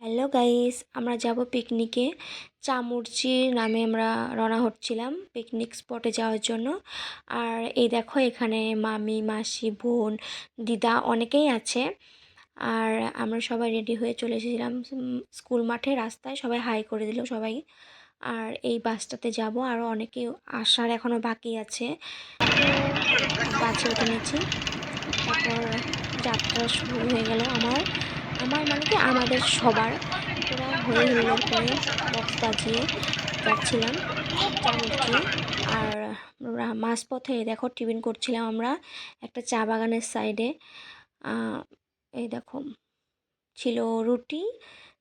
Hello guys, আমরা যাব পিকনিকে। চামুরচি নামে আমরা রওনা হচ্ছিলাম পিকনিক স্পটে যাওয়ার জন্য। আর এই দেখো এখানে মামি, মাসি, বোন, দিদা অনেকেই আছে। আর আমরা সবাই রেডি হয়ে চলে এসেছিলাম স্কুল মাঠে। রাস্তায় সবাই হাই করে দিল সবাই। আর এই বাসটাতে যাব, আরও অনেকে আসার এখনও বাকি আছে। বাসে উঠে নিয়েছি, তারপর যাত্রা শুরু হয়ে গেল। আমার মানে কি আমাদের সবার পুরো হই হুল্লোড় করে বক্স বাজিয়ে যাচ্ছিলাম চামুচি। আর মাঝপথে দেখো টিফিন করছিলাম আমরা একটা চা বাগানের সাইডে। এই দেখো ছিল রুটি,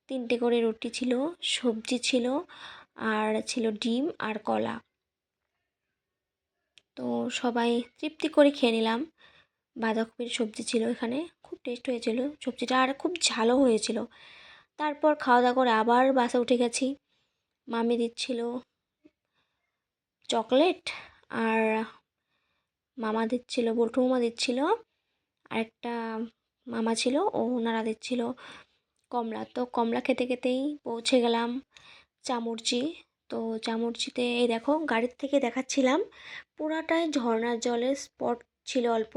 3টে করে রুটি ছিল, সবজি ছিল, আর ছিল ডিম আর কলা। তো সবাই তৃপ্তি করে খেয়ে নিলাম। বাঁধাকপির সবজি ছিল এখানে, খুব টেস্ট হয়েছিল সবজিটা, আর খুব ঝালও হয়েছিল। তারপর খাওয়া দাওয়া করে আবার বাসে উঠে গেছি। মামি দিচ্ছিল চকলেট, আর মামা দিচ্ছিল, বল্টু মামা দিচ্ছিল, আরেকটা মামা ছিল ওনারা দিচ্ছিল কমলা। তো কমলা খেতে খেতেই পৌঁছে গেলাম চামুরচি। তো চামুরচিতে এই দেখো গাড়ির থেকে দেখাচ্ছিলাম পুরাটাই ঝর্ণার জলের স্পট ছিল। অল্প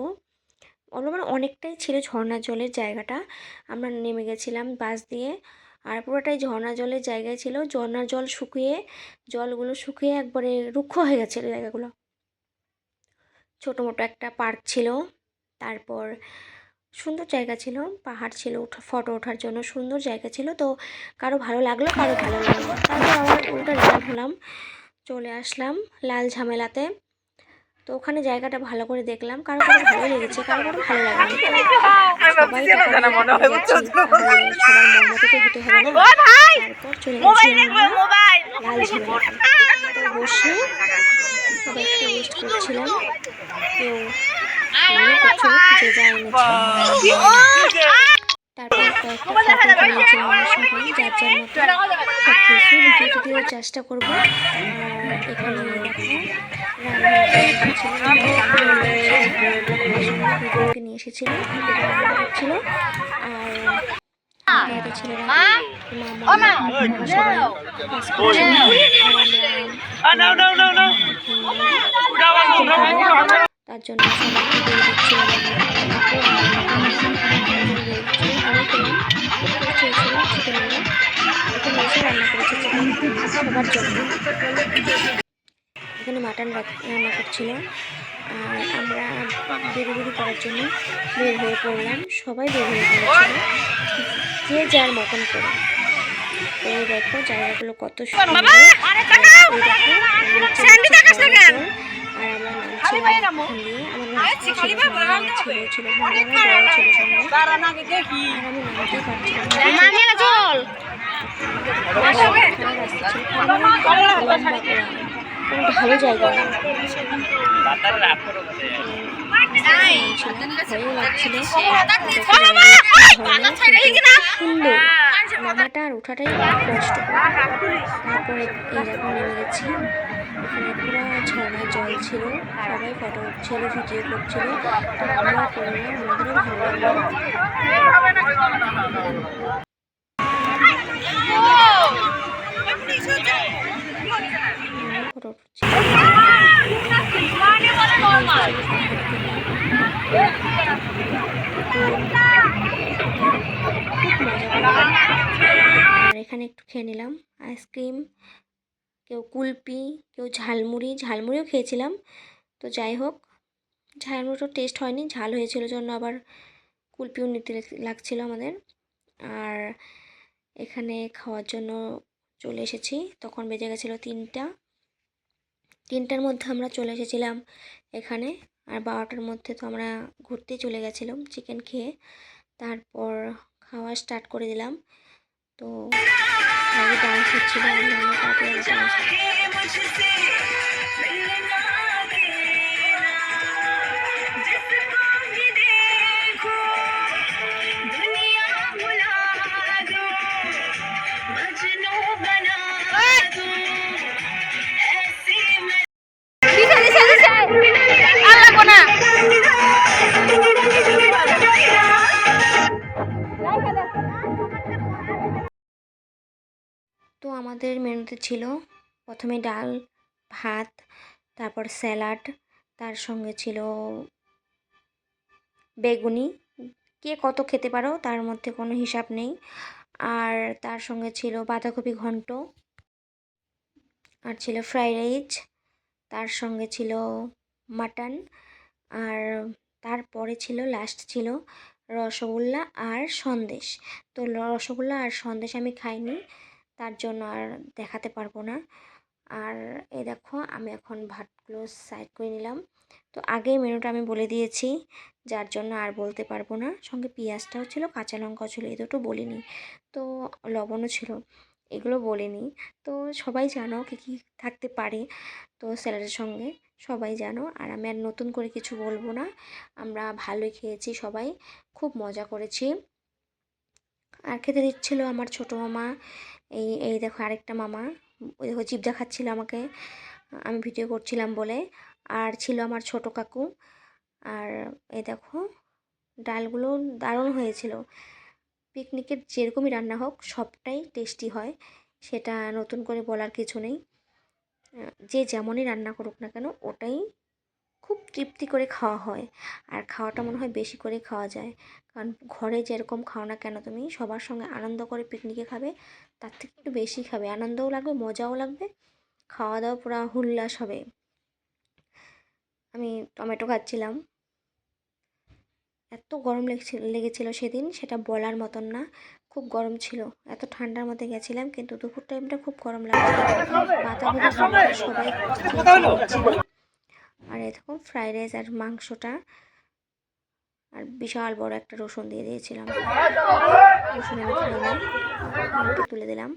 মানে অনেকটাই ছিল ঝর্ণার জলের জায়গাটা। আমরা নেমে গেছিলাম বাস দিয়ে, আর পুরোটাই ঝর্ণা জলের জায়গায় ছিল। ঝর্ণার জল শুকিয়ে, জলগুলো শুকিয়ে একবারে রুক্ষ হয়ে গেছিলো জায়গাগুলো। ছোটো মোটো একটা পার্ক ছিল, তারপর সুন্দর জায়গা ছিল, পাহাড় ছিল, ফটো ওঠার জন্য সুন্দর জায়গা ছিল। তো কারো ভালো লাগলো, কারো ভালো লাগলো। তারপর আবার উল্টা রিটার্ন হলাম, চলে আসলাম লাল ঝামেলাতে। তো ওখানে জায়গাটা ভালো করে দেখলাম, কারো কারো ভালো লেগেছে, কারো কারো ভালো লাগেনি। সবাই সবার মন মতো তো হতে হবে না। তারপর চলে গেছিলাম লাল ঝামেলাতে। তো বসে সবাই একটু রেস্ট করছিলাম, কেউ করছিল, যে যা এনেছে। তারপর কয়েকটা ফটো তুলেছিলাম আমরা সবাই, যার যার মতো সব কিছু ভিডিও টিডিও চেষ্টা করবো। আর এখানে দেখো ভিডিওকে নিয়ে এসেছিল, রান্না করছিল। আর ছিল মামা সবাই তার জন্য সবার জন্য এখানে মাটন রান্না করছিল। আর আমরা বেরি করার জন্য বের হয়ে পড়লাম, সবাই বের হয়ে পড়েছিল যে যার মতন করে। তো দেখো জায়গাগুলো কত সুন্দর। আর আমরা নামছিলাম ছিল ছিল আমি নামতে ভালো জায়গা, সুন্দর নামাটা আর ওঠাটাই কষ্ট। তারপরে এইরকম নেমে গেছি, এখানে পুরো ঝর্ণার জল ছিল, সবাই ফটো উঠছিল, ভিডিও করছিল। তো আমরা করলাম, আমাদেরও ভালো লাগলো। ফটো উঠছিল। আর এখানে একটু খেয়ে নিলাম আইসক্রিম, কেউ কুলপি, কেউ ঝালমুড়িও খেয়েছিলাম। তো যাই হোক, ঝালমুড়িটা টেস্ট হয়নি, ঝাল হয়েছিল জন্য আবার কুলপিও নিতে লাগছিল আমাদের। আর এখানে খাওয়ার জন্য চলে এসেছি, তখন বেজে গেছিলো 3টার মধ্যে আমরা চলে এসেছিলাম এখানে। আর 12টার মধ্যে তো আমরা ঘুরতেই চলে গেছিলাম চিকেন খেয়ে। তারপর খাওয়া স্টার্ট করে দিলাম। তো ডান্স হচ্ছিল, তো আমাদের মেনুতে ছিল প্রথমে ডাল, ভাত, তারপর স্যালাড, তার সঙ্গে ছিল বেগুনি। কে কত খেতে পারো তার মধ্যে কোনো হিসাব নেই। আর তার সঙ্গে ছিল বাঁধাকপি ঘন্ট, আর ছিল ফ্রাইড রাইস, তার সঙ্গে ছিল মাটন, আর তারপরে ছিল লাস্ট ছিল রসগোল্লা আর সন্দেশ। তো রসগোল্লা আর সন্দেশ আমি খাইনি, তার জন্য আর দেখাতে পারবো না। আর এই দেখো আমি এখন ভাতগুলো সাইড করে নিলাম। তো আগেই মেনুটা আমি বলে দিয়েছি, যার জন্য আর বলতে পারবো না। সঙ্গে পেঁয়াজটাও ছিল, কাঁচা লঙ্কাও ছিল, এই দুটো বলিনি। তো লবণও ছিল, এগুলো বলিনি। তো সবাই জানো কী কী থাকতে পারে তো স্যালাডের সঙ্গে, সবাই জানো। আর আমি আর নতুন করে কিছু বলবো না। আমরা ভালোই খেয়েছি, সবাই খুব মজা করেছি। আর খেতে দিচ্ছিল আমার ছোটো মামা। এই এই দেখো আরেকটা মামা, ওই দেখো জিভ দেখাচ্ছিল আমাকে, আমি ভিডিও করছিলাম বলে। আর ছিল আমার ছোটো কাকু। আর এই দেখো ডালগুলো দারুণ হয়েছিল। পিকনিকের যেরকমই রান্না হোক সবটাই টেস্টি হয়, সেটা নতুন করে বলার কিছু নেই। যে যেমনই রান্না করুক না কেন ওটাই খুব তৃপ্তি করে খাওয়া হয়। আর খাওয়াটা মনে হয় বেশি করে খাওয়া যায়, কারণ ঘরে যেরকম খাও না কেন তুমি সবার সঙ্গে আনন্দ করে পিকনিকে খাবে, তার থেকে একটু বেশি খাবে, আনন্দও লাগবে, মজাও লাগবে, খাওয়া দাওয়া পুরো হুল্লাস হবে। আমি টমেটো খাচ্ছিলাম, এত গরম লেগেছিল সেদিন, সেটা বলার মতন না। খুব গরম ছিল, এত ঠান্ডার মধ্যে গেছিলাম, কিন্তু দুপুর টাইমটা খুব গরম লাগছিল। বাতাবি সবাই নিচ্ছিল। আর এরকম ফ্রাইড রাইস আর মাংসটা, আর বিশাল বড় একটা রসুন দিয়ে দিয়েছিলাম। রসুন আমি খাইনি, একটু তুলে দিলাম।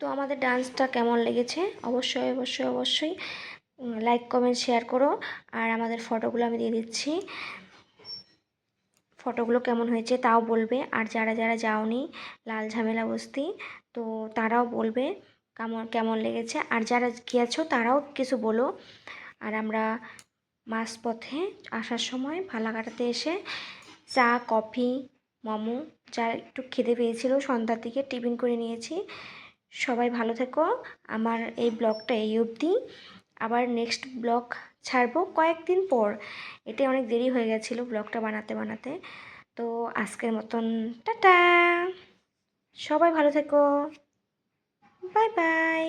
তো আমাদের ডান্সটা কেমন লেগেছে অবশ্যই অবশ্যই অবশ্যই লাইক কমেন্ট শেয়ার করো। আর আমাদের ফটোগুলো আমি দিয়ে দিচ্ছি, ফটোগুলো কেমন হয়েছে তাও বলবে। আর যারা যারা যাওনি লাল ঝামেলা বস্তি, তো তারাও বলবে কেমন কেমন লেগেছে। আর যারা গিয়েছো তারাও কিছু বলো। আর আমরা মাঝপথে আসার সময় ফালাকাটাতে এসে চা, কফি, মোমো, যা একটু খিদে পেয়েছিল সন্ধ্যার দিকে টিফিন করে নিয়েছি। সবাই ভালো থেকো। আমার এই ব্লগটা এই অবধি, আবার নেক্সট ব্লগ ছাড়বো কয়েকদিন পর। এটা অনেক দেরি হয়ে গেছিলো ব্লগটা বানাতে বানাতে। তো আজকের মতন টাটা, সবাই ভালো থেকো, বাই বাই।